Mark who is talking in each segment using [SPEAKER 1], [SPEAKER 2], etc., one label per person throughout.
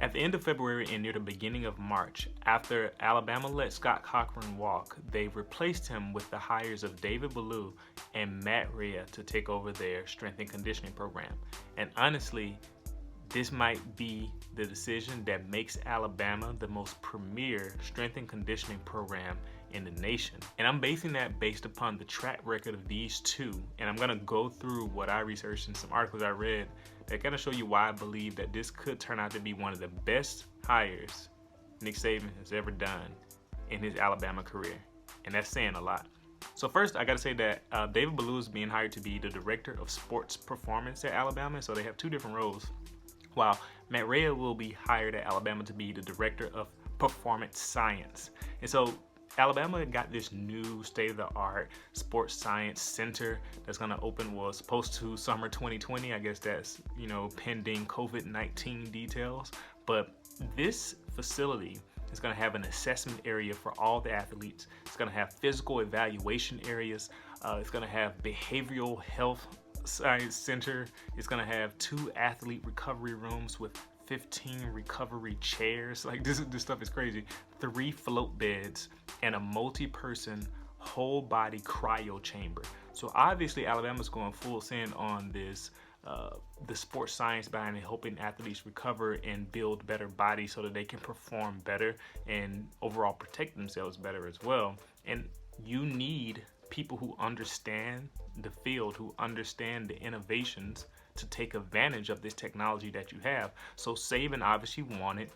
[SPEAKER 1] At the end of February and near the beginning of March, after Alabama let Scott Cochran walk, they replaced him with the hires of David Ballou and Matt Rhea to take over their strength and conditioning program. And honestly, this might be the decision that makes Alabama the most premier strength and conditioning program in the nation. And I'm basing that based upon the track record of these two. And I'm gonna go through what I researched and some articles I read that kind of show you why I believe that this could turn out to be one of the best hires Nick Saban has ever done in his Alabama career. And that's saying a lot. So first, I gotta say that David Ballou is being hired to be the director of sports performance at Alabama. So they have two different roles. While Matt Rhea will be hired at Alabama to be the director of performance science. And so Alabama got this new state-of-the-art sports science center that's going to open, well, it's supposed to summer 2020. I guess that's, pending COVID-19 details. But this facility is going to have an assessment area for all the athletes. It's going to have physical evaluation areas. It's going to have behavioral health science center. It's going to have 2 athlete recovery rooms with 15 recovery chairs. Like this stuff is crazy. 3 float beds and a multi-person whole body cryo chamber. So obviously Alabama's going full send on this the sports science behind it, hoping athletes recover and build better bodies so that they can perform better and overall protect themselves better as well. And you need people who understand the field, who understand the innovations to take advantage of this technology that you have. So Saban obviously wanted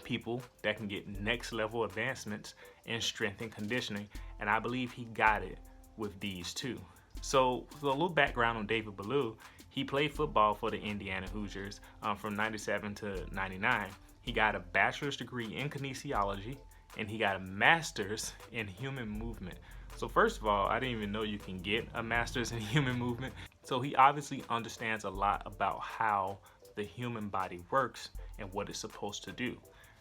[SPEAKER 1] people that can get next level advancements in strength and conditioning, and I believe he got it with these two. So a little background on David Ballou. He played football for the Indiana Hoosiers from 97 to 99. He got a bachelor's degree in kinesiology, and he got a master's in human movement. So first of all, I didn't even know you can get a master's in human movement. So he obviously understands a lot about how the human body works and what it's supposed to do.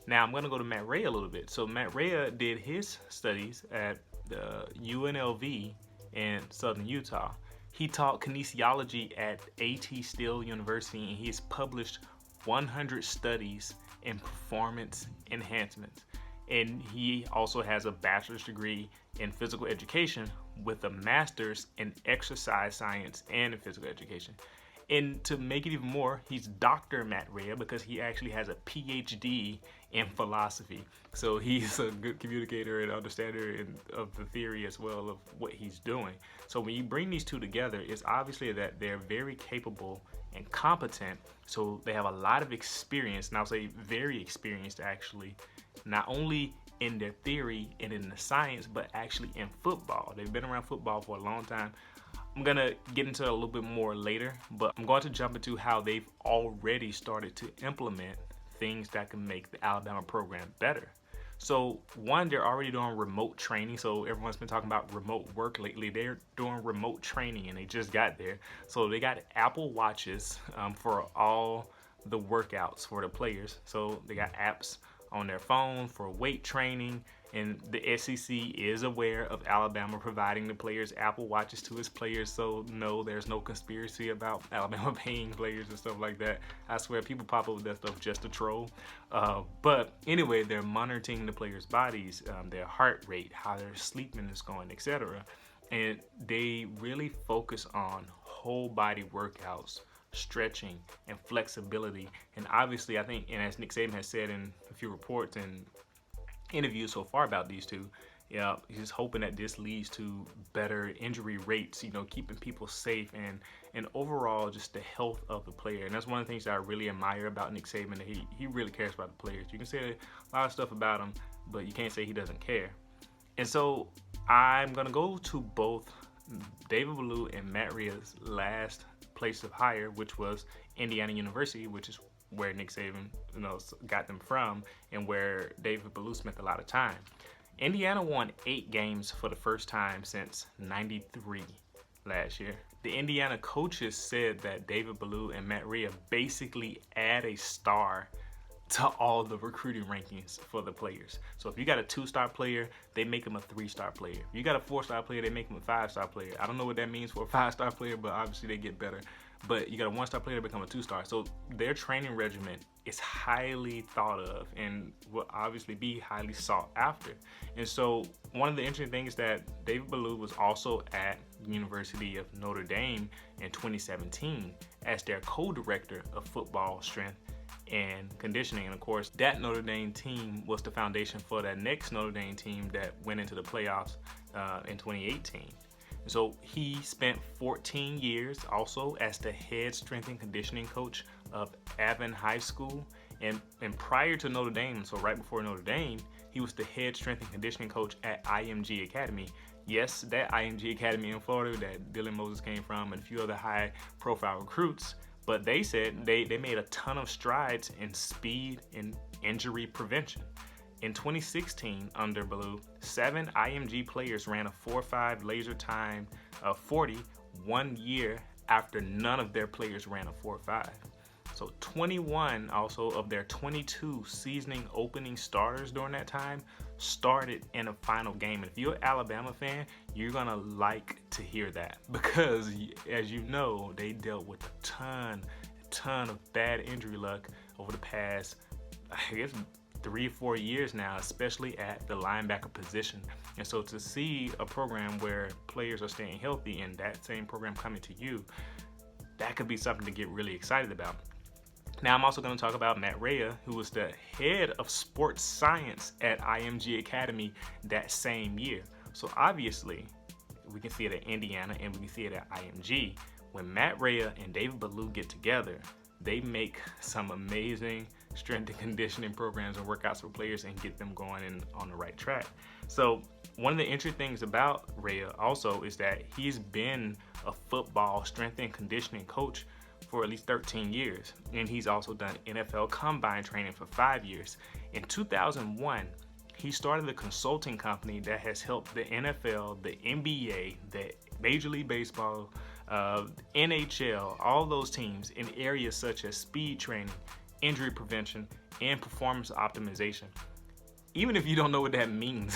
[SPEAKER 1] Now I'm going to go to Matt Rhea a little bit. So Matt Rhea did his studies at the UNLV in Southern Utah. He taught kinesiology at A.T. Still University, and he has published 100 studies in performance enhancements. And he also has a bachelor's degree in physical education with a master's in exercise science and in physical education. And to make it even more, he's Dr. Matt Rhea because he actually has a PhD in philosophy. So he's a good communicator and understander of the theory as well of what he's doing. So when you bring these two together, it's obviously that they're very capable and competent. So they have a lot of experience, and I'll say very experienced actually, not only in their theory and in the science, but actually in football. They've been around football for a long time. I'm gonna get into it a little bit more later, but I'm going to jump into how they've already started to implement things that can make the Alabama program better. So one, they're already doing remote training. So everyone's been talking about remote work lately. They're doing remote training, and they just got there. So they got Apple Watches for all the workouts for the players. So they got apps on their phone for weight training, and the SEC is aware of Alabama providing the players Apple Watches to its players. So no, there's no conspiracy about Alabama paying players and stuff like that. I swear people pop up with that stuff just to troll. But anyway, they're monitoring the players' bodies, their heart rate, how their sleeping is going, etc. And they really focus on whole body workouts, stretching, and flexibility. And obviously, I think, and as Nick Saban has said in a few reports and interviews so far about these two, he's hoping that this leads to better injury rates, keeping people safe and overall just the health of the player. And that's one of the things that I really admire about Nick Saban, that he really cares about the players. You can say a lot of stuff about him, but you can't say he doesn't care. And so I'm going to go to both David Ballou and Matt Rhea's last place of hire, which was Indiana University, which is where Nick Saban got them from, and where David Ballou spent a lot of time. Indiana won 8 games for the first time since '93 last year. The Indiana coaches said that David Ballou and Matt Rhea basically add a star to all the recruiting rankings for the players. So if you got a 2-star player, they make him a 3-star player. If you got a 4-star player, they make him a 5-star player. I don't know what that means for a 5-star player, but obviously they get better. but you got a 1-star player to become a 2-star. So their training regimen is highly thought of and will obviously be highly sought after. And so one of the interesting things that David Ballou was also at the University of Notre Dame in 2017 as their co-director of football strength and conditioning. And of course, that Notre Dame team was the foundation for that next Notre Dame team that went into the playoffs in 2018. So he spent 14 years also as the head strength and conditioning coach of Avon High School. And prior to Notre Dame, so right before Notre Dame, he was the head strength and conditioning coach at IMG Academy. Yes, that IMG Academy in Florida that Dylan Moses came from and a few other high profile recruits. But they said they made a ton of strides in speed and injury prevention. In 2016, under Ballou, 7 IMG players ran a 4.5 laser time of 40 1 year after none of their players ran a 4.5. So 21 also of their 22 seasoning opening starters during that time started in a final game. And if you're an Alabama fan, you're gonna like to hear that, because as you know, they dealt with a ton of bad injury luck over the past, I guess, 3 or 4 years now, especially at the linebacker position. And so to see a program where players are staying healthy and that same program coming to you, that could be something to get really excited about. Now I'm also going to talk about Matt Rhea, who was the head of sports science at IMG Academy that same year. So obviously, we can see it at Indiana and we can see it at IMG. When Matt Rhea and David Ballou get together, they make some amazing strength and conditioning programs and workouts for players and get them going on the right track. So one of the interesting things about Rhea also is that he's been a football strength and conditioning coach for at least 13 years. And he's also done NFL combine training for 5 years. In 2001, he started a consulting company that has helped the NFL, the NBA, the Major League Baseball, NHL, all those teams in areas such as speed training, injury prevention, and performance optimization. Even if you don't know what that means,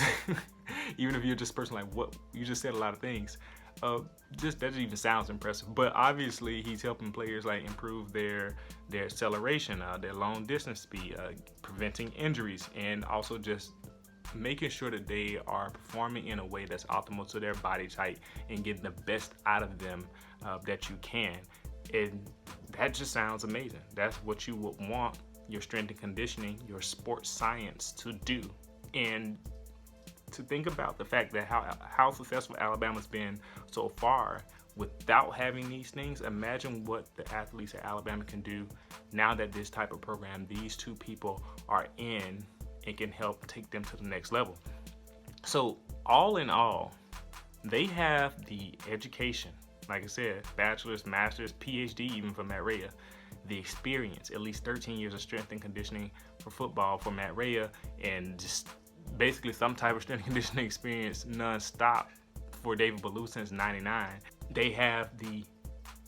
[SPEAKER 1] even if you're just a person like, what, you just said a lot of things, just that even sounds impressive. But obviously he's helping players like improve their acceleration, their long distance speed, preventing injuries, and also just making sure that they are performing in a way that's optimal to their body type and getting the best out of them that you can. And that just sounds amazing. That's what you would want your strength and conditioning, your sports science to do. And to think about the fact that how successful Alabama's been so far without having these things, imagine what the athletes at Alabama can do now that this type of program, these two people are in, and can help take them to the next level. So all in all, they have the education, like I said, bachelor's, master's, PhD even for Matt Rhea, the experience, at least 13 years of strength and conditioning for football for Matt Rhea, and just basically some type of strength and conditioning experience non-stop for David Ballou since '99. They have the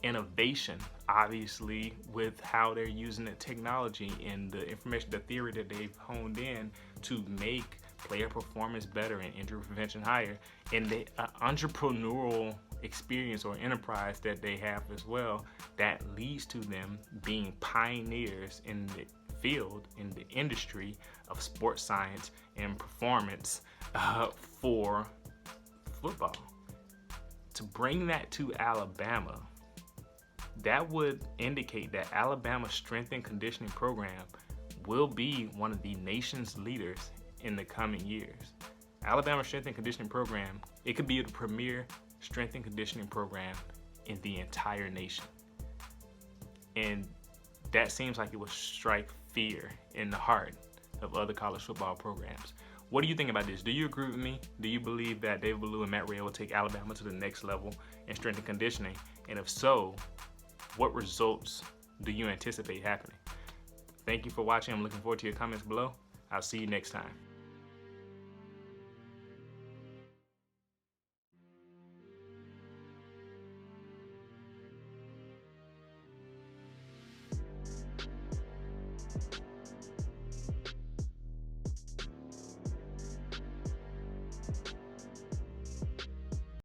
[SPEAKER 1] innovation, obviously, with how they're using the technology and the information, the theory that they've honed in to make player performance better and injury prevention higher, and the entrepreneurial experience or enterprise that they have as well that leads to them being pioneers in the field, in the industry of sports science and performance for football. To bring that to Alabama, that would indicate that Alabama's strength and conditioning program will be one of the nation's leaders in the coming years. Alabama's strength and conditioning program, it could be the premier strength and conditioning program in the entire nation. And that seems like it would strike fear in the heart of other college football programs. What do you think about this? Do you agree with me? Do you believe that David Ballou and Matt Rhea will take Alabama to the next level in strength and conditioning? And if so, what results do you anticipate happening? Thank you for watching. I'm looking forward to your comments below. I'll see you next time.